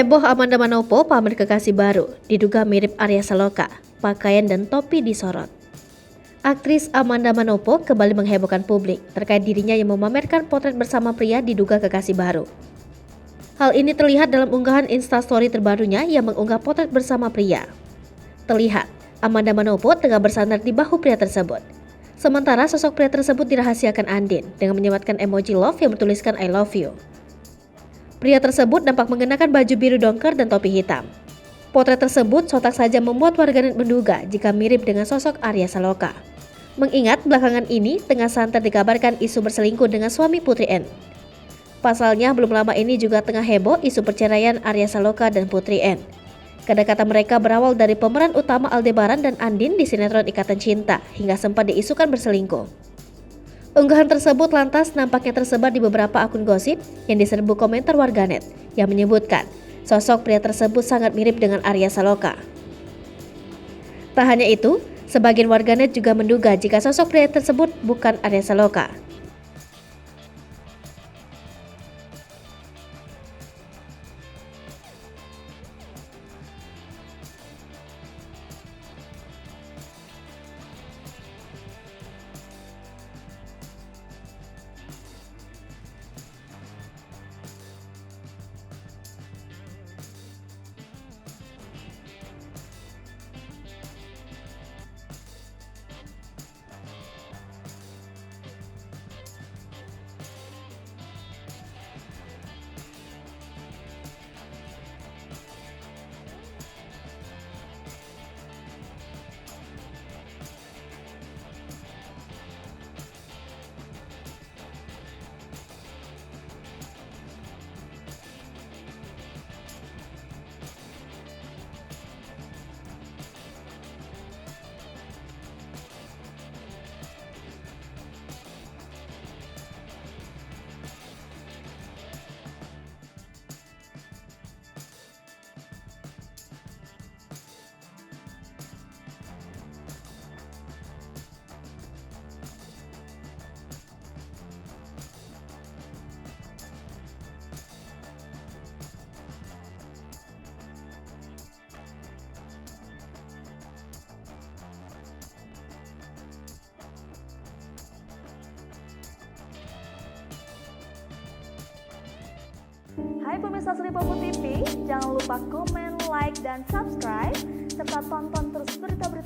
Heboh Amanda Manopo pamer kekasih baru, diduga mirip Arya Saloka, pakaian dan topi disorot. Aktris Amanda Manopo kembali menghebohkan publik terkait dirinya yang memamerkan potret bersama pria diduga kekasih baru. Hal ini terlihat dalam unggahan Instastory terbarunya yang mengunggah potret bersama pria. Terlihat, Amanda Manopo tengah bersandar di bahu pria tersebut. Sementara sosok pria tersebut dirahasiakan Andin dengan menyematkan emoji love yang bertuliskan I love you. Pria tersebut nampak mengenakan baju biru dongker dan topi hitam. Potret tersebut sontak saja membuat warganet menduga jika mirip dengan sosok Arya Saloka. Mengingat belakangan ini tengah santer dikabarkan isu berselingkuh dengan suami Putri N. Pasalnya belum lama ini juga tengah heboh isu perceraian Arya Saloka dan Putri N. Kata-kata mereka berawal dari pemeran utama Aldebaran dan Andin di sinetron Ikatan Cinta hingga sempat diisukan berselingkuh. Unggahan tersebut lantas nampaknya tersebar di beberapa akun gosip yang diserbu komentar warganet yang menyebutkan sosok pria tersebut sangat mirip dengan Arya Saloka. Tak hanya itu, sebagian warganet juga menduga jika sosok pria tersebut bukan Arya Saloka. Hai pemirsa Selipopo TV, jangan lupa komen, like, dan subscribe, serta tonton terus berita-berita